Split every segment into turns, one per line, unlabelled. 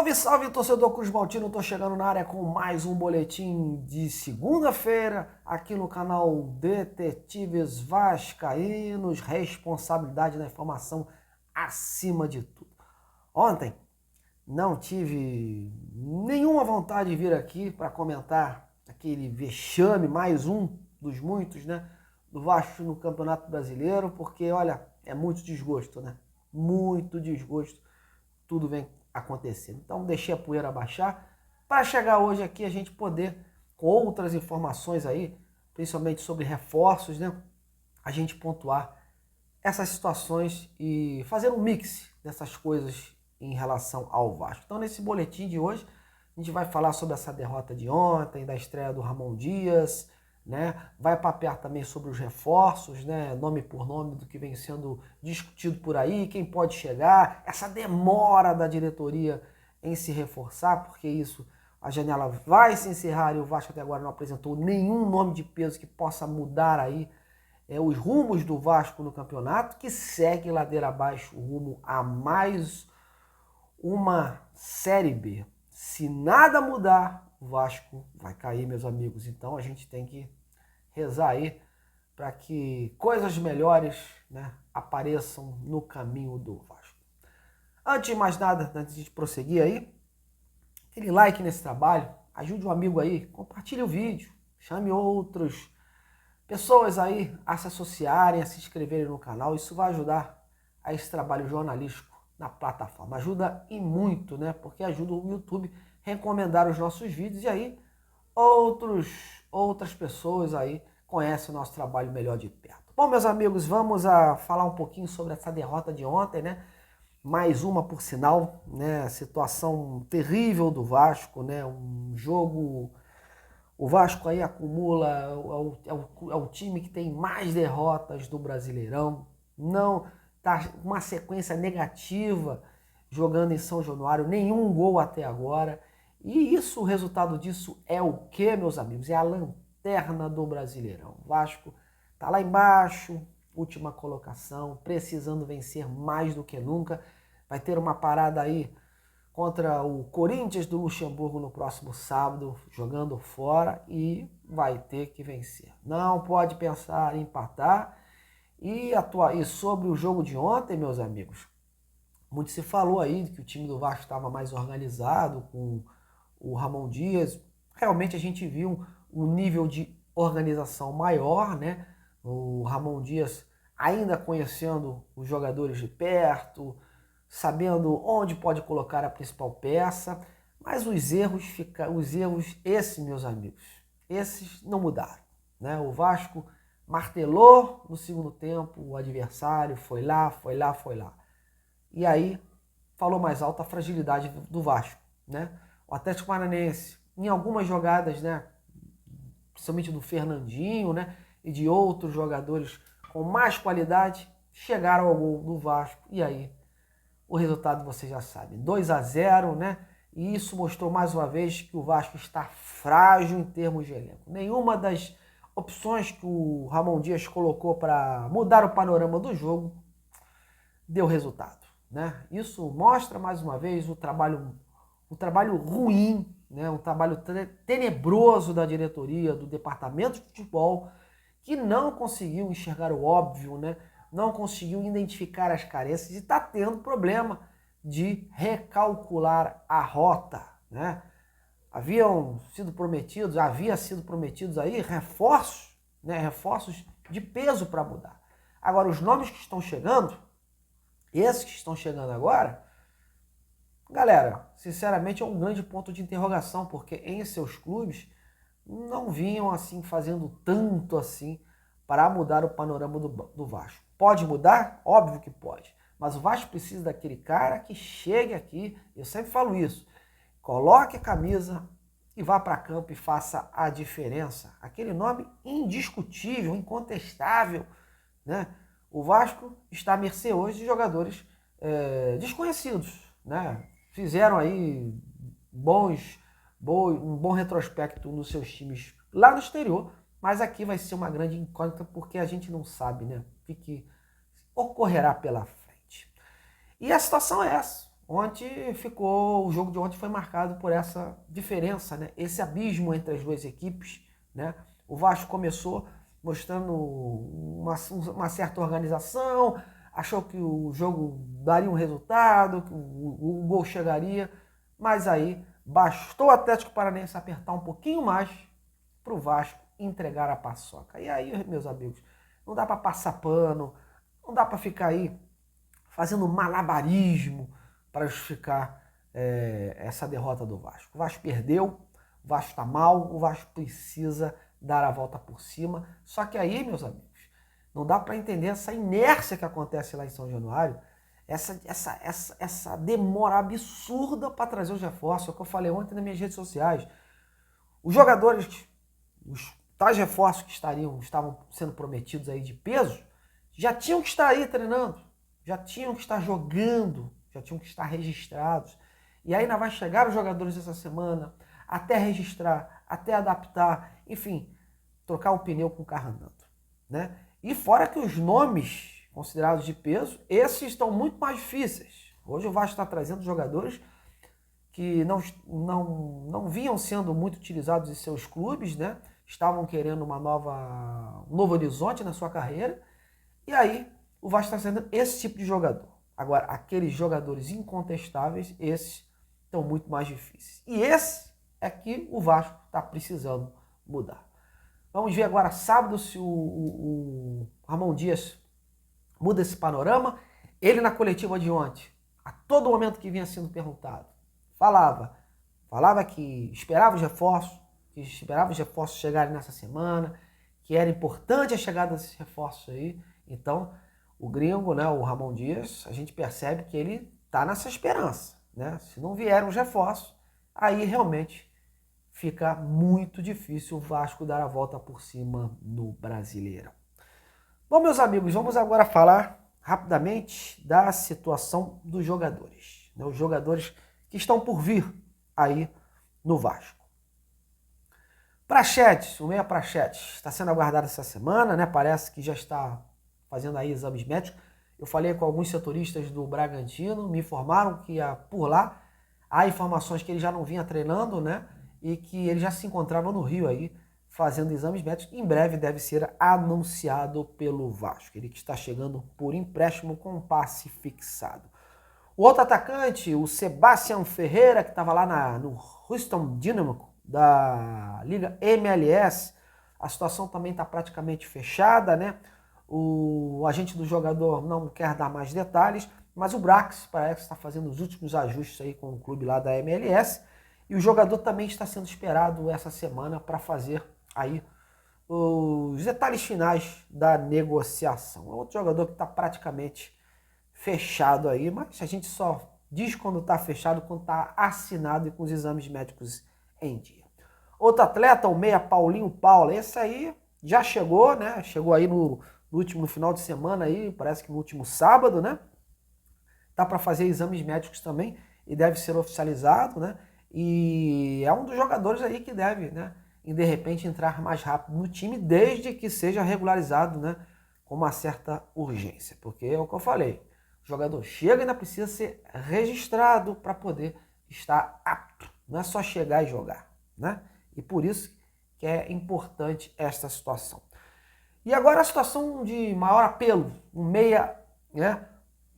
Salve, salve, torcedor Cruz Maltino, tô chegando na área com mais um boletim de segunda-feira aqui no canal Detetives Vascaínos, responsabilidade da informação acima de tudo. Ontem não tive nenhuma vontade de vir aqui para comentar aquele vexame, mais um dos muitos, né, do Vasco no Campeonato Brasileiro, porque, olha, é muito desgosto, né? Muito desgosto, tudo vem acontecendo. Então deixei a poeira baixar para chegar hoje aqui a gente poder, com outras informações aí, principalmente sobre reforços, né, a gente pontuar essas situações e fazer um mix dessas coisas em relação ao Vasco. Então nesse boletim de hoje a gente vai falar sobre essa derrota de ontem, da estreia do Ramon Dias, né? Vai papear também sobre os reforços, né? Nome por nome do que vem sendo discutido por aí, quem pode chegar, essa demora da diretoria em se reforçar, porque isso, a janela vai se encerrar e o Vasco até agora não apresentou nenhum nome de peso que possa mudar aí os rumos do Vasco no campeonato, que segue ladeira abaixo rumo a mais uma Série B. Se nada mudar, o Vasco vai cair, meus amigos. Então a gente tem que rezar aí para que coisas melhores, né, apareçam no caminho do Vasco. Antes de mais nada, antes de prosseguir aí, aquele like nesse trabalho, ajude um amigo aí, compartilhe o vídeo, chame outras pessoas aí a se associarem, a se inscreverem no canal. Isso vai ajudar a esse trabalho jornalístico na plataforma. Ajuda e muito, né? Porque ajuda o YouTube a recomendar os nossos vídeos e aí outras pessoas aí conhecem o nosso trabalho melhor de perto. Bom, meus amigos, vamos falar um pouquinho sobre essa derrota de ontem, né? Mais uma, por sinal, né? Situação terrível do Vasco, né? Um jogo... O Vasco aí acumula, é o time que tem mais derrotas do Brasileirão. Não tá uma sequência negativa jogando em São Januário, nenhum gol até agora. E isso, o resultado disso é o quê, meus amigos? É a lanterna do Brasileirão. O Vasco tá lá embaixo, última colocação, precisando vencer mais do que nunca. Vai ter uma parada aí contra o Corinthians do Luxemburgo no próximo sábado, jogando fora, e vai ter que vencer. Não pode pensar em empatar e atuar. E sobre o jogo de ontem, meus amigos, muito se falou aí que o time do Vasco estava mais organizado com o Ramon Dias. Realmente a gente viu um nível de organização maior, né? O Ramon Dias ainda conhecendo os jogadores de perto, sabendo onde pode colocar a principal peça, mas os erros, esses, meus amigos, esses não mudaram, né? O Vasco martelou no segundo tempo, o adversário foi lá. E aí falou mais alto a fragilidade do Vasco, né? O Atlético Paranaense, em algumas jogadas, né, principalmente do Fernandinho, né, e de outros jogadores com mais qualidade, chegaram ao gol do Vasco, e aí o resultado vocês já sabem, 2-0, né? E isso mostrou mais uma vez que o Vasco está frágil em termos de elenco. Nenhuma das opções que o Ramon Dias colocou para mudar o panorama do jogo deu resultado, né? Isso mostra mais uma vez o trabalho ruim, né? Um trabalho tenebroso da diretoria, do departamento de futebol, que não conseguiu enxergar o óbvio, né? Não conseguiu identificar as carências e está tendo problema de recalcular a rota, né? Havia sido prometidos aí reforços, né? Reforços de peso para mudar. Agora, os nomes que estão chegando, esses que estão chegando agora, galera, sinceramente é um grande ponto de interrogação, porque em seus clubes não vinham assim fazendo tanto assim para mudar o panorama do Vasco. Pode mudar? Óbvio que pode. Mas o Vasco precisa daquele cara que chegue aqui, eu sempre falo isso, coloque a camisa e vá para campo e faça a diferença. Aquele nome indiscutível, incontestável, né? O Vasco está à mercê hoje de jogadores desconhecidos, né? Fizeram aí um bom retrospecto nos seus times lá no exterior, mas aqui vai ser uma grande incógnita porque a gente não sabe, né, o que ocorrerá pela frente. E a situação é essa. Ontem o jogo de ontem foi marcado por essa diferença, né? Esse abismo entre as duas equipes, né? O Vasco começou mostrando uma certa organização, achou que o jogo daria um resultado, que o gol chegaria, mas aí bastou o Atlético Paranaense apertar um pouquinho mais para o Vasco entregar a paçoca. E aí, meus amigos, não dá para passar pano, não dá para ficar aí fazendo malabarismo para justificar essa derrota do Vasco. O Vasco perdeu, o Vasco está mal, o Vasco precisa dar a volta por cima. Só que aí, meus amigos, não dá para entender essa inércia que acontece lá em São Januário, essa demora absurda para trazer os reforços. É o que eu falei ontem nas minhas redes sociais. Os jogadores, os tais reforços que estavam sendo prometidos aí de peso, já tinham que estar aí treinando, já tinham que estar jogando, já tinham que estar registrados. E ainda vai chegar os jogadores essa semana, até registrar, até adaptar, enfim, trocar o pneu com o carro andando, né? E fora que os nomes considerados de peso, esses estão muito mais difíceis. Hoje o Vasco está trazendo jogadores que não vinham sendo muito utilizados em seus clubes, né? Estavam querendo um novo horizonte na sua carreira. E aí o Vasco está sendo esse tipo de jogador. Agora, aqueles jogadores incontestáveis, esses estão muito mais difíceis. E esse é que o Vasco está precisando mudar. Vamos ver agora sábado se o Ramon Dias muda esse panorama. Ele na coletiva de ontem, a todo momento que vinha sendo perguntado, falava que esperava os reforços chegarem nessa semana, que era importante a chegada desses reforços aí. Então, o gringo, né, o Ramon Dias, a gente percebe que ele está nessa esperança, né? Se não vierem os reforços, aí realmente fica muito difícil o Vasco dar a volta por cima no Brasileirão. Bom, meus amigos, vamos agora falar rapidamente da situação dos jogadores, né? Os jogadores que estão por vir aí no Vasco. Prachetes, o meia Prachetes, está sendo aguardado essa semana, né? Parece que já está fazendo aí exames médicos. Eu falei com alguns setoristas do Bragantino, me informaram que por lá há informações que ele já não vinha treinando, né? E que ele já se encontrava no Rio aí, fazendo exames médicos. Em breve deve ser anunciado pelo Vasco. Ele que está chegando por empréstimo com passe fixado. O outro atacante, o Sebastião Ferreira, que estava lá no Houston Dynamo da Liga MLS, a situação também está praticamente fechada, né? O agente do jogador não quer dar mais detalhes, mas o Brax parece que está fazendo os últimos ajustes aí com o clube lá da MLS. E o jogador também está sendo esperado essa semana para fazer aí os detalhes finais da negociação. É outro jogador que está praticamente fechado aí, mas a gente só diz quando está fechado, quando está assinado e com os exames médicos em dia. Outro atleta, o meia Paulinho Paula, esse aí já chegou, né? Chegou aí no final de semana aí, parece que no último sábado, né? Tá para fazer exames médicos também e deve ser oficializado, né? E é um dos jogadores aí que deve, né, de repente entrar mais rápido no time, desde que seja regularizado, né, com uma certa urgência. Porque é o que eu falei, o jogador chega e ainda precisa ser registrado para poder estar apto. Não é só chegar e jogar, né? E por isso que é importante esta situação. E agora a situação de maior apelo, o meia, né,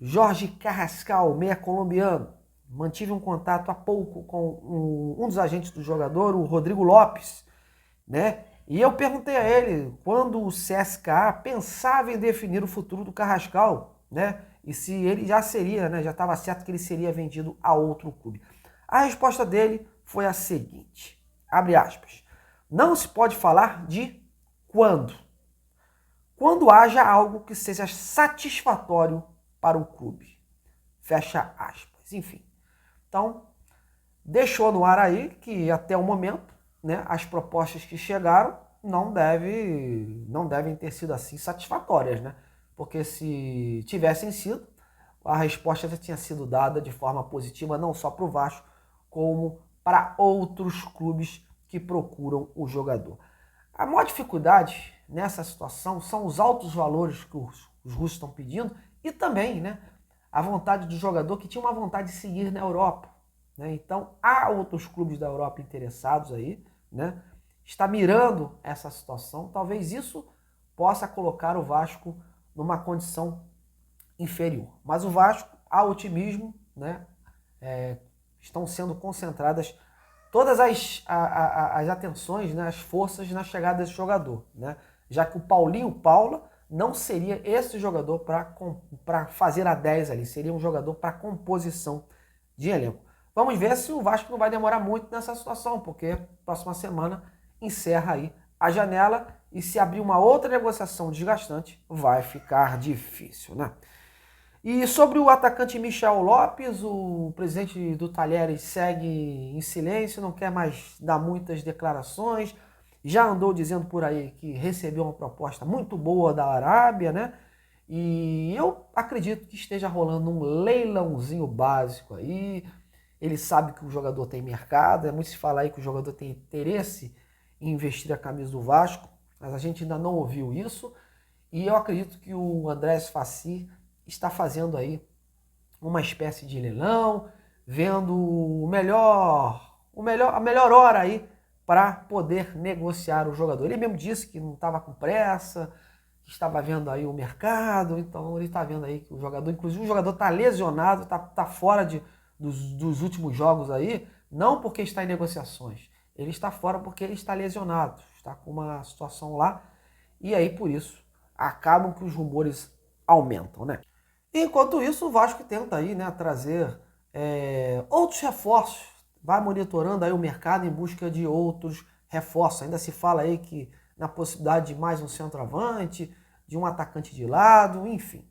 Jorge Carrascal, meia colombiano. Mantive um contato há pouco com um dos agentes do jogador, o Rodrigo Lopes, né? E eu perguntei a ele quando o CSKA pensava em definir o futuro do Carrascal, né? E se ele já seria, né? Já estava certo que ele seria vendido a outro clube. A resposta dele foi a seguinte, abre aspas, não se pode falar de quando. Quando haja algo que seja satisfatório para o clube. Fecha aspas. Enfim. Então, deixou no ar aí que até o momento, né, as propostas que chegaram não devem ter sido assim satisfatórias, né? Porque se tivessem sido, a resposta já tinha sido dada de forma positiva não só para o Vasco, como para outros clubes que procuram o jogador. A maior dificuldade nessa situação são os altos valores que os russos estão pedindo e também, né, a vontade do jogador que tinha uma vontade de seguir na Europa, né? Então há outros clubes da Europa interessados aí, né? Está mirando essa situação. Talvez isso possa colocar o Vasco numa condição inferior. Mas o Vasco, há otimismo, né? Estão sendo concentradas todas as atenções, né, as forças na chegada desse jogador, né? Já que o Paulinho Paula não seria esse jogador para fazer a 10 ali, seria um jogador para composição de elenco. Vamos ver se o Vasco não vai demorar muito nessa situação, porque próxima semana encerra aí a janela e se abrir uma outra negociação desgastante, vai ficar difícil, né? E sobre o atacante Michel Lopes, o presidente do Talheres segue em silêncio, não quer mais dar muitas declarações. Já andou dizendo por aí que recebeu uma proposta muito boa da Arábia, né? E eu acredito que esteja rolando um leilãozinho básico aí. Ele sabe que o jogador tem mercado, muito se fala aí que o jogador tem interesse em investir a camisa do Vasco, mas a gente ainda não ouviu isso. E eu acredito que o Andrés Fassi está fazendo aí uma espécie de leilão, vendo a melhor hora aí para poder negociar o jogador. Ele mesmo disse que não estava com pressa, que estava vendo aí o mercado, então ele está vendo aí que o jogador, inclusive o jogador está lesionado, está fora dos últimos jogos aí, não porque está em negociações, ele está fora porque ele está lesionado, está com uma situação lá, e aí por isso acabam que os rumores aumentam, né? Enquanto isso, o Vasco tenta aí, né, trazer outros reforços, vai monitorando aí o mercado em busca de outros reforços. Ainda se fala aí que na possibilidade de mais um centroavante, de um atacante de lado, enfim.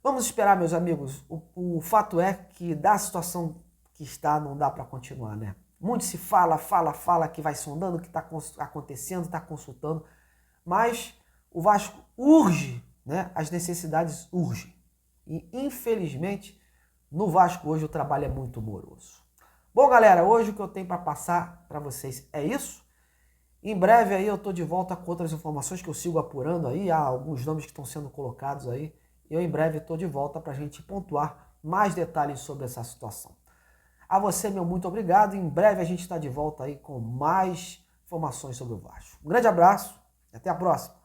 Vamos esperar, meus amigos. O fato é que da situação que está, não dá para continuar, né? Muito se fala que vai sondando, que está acontecendo, está consultando, mas o Vasco urge, né? As necessidades urgem. E, infelizmente, no Vasco hoje o trabalho é muito moroso. Bom, galera, hoje o que eu tenho para passar para vocês é isso. Em breve aí eu estou de volta com outras informações que eu sigo apurando aí. Há alguns nomes que estão sendo colocados aí. Eu em breve estou de volta para a gente pontuar mais detalhes sobre essa situação. A você, meu muito obrigado. Em breve a gente está de volta aí com mais informações sobre o Vasco. Um grande abraço e até a próxima.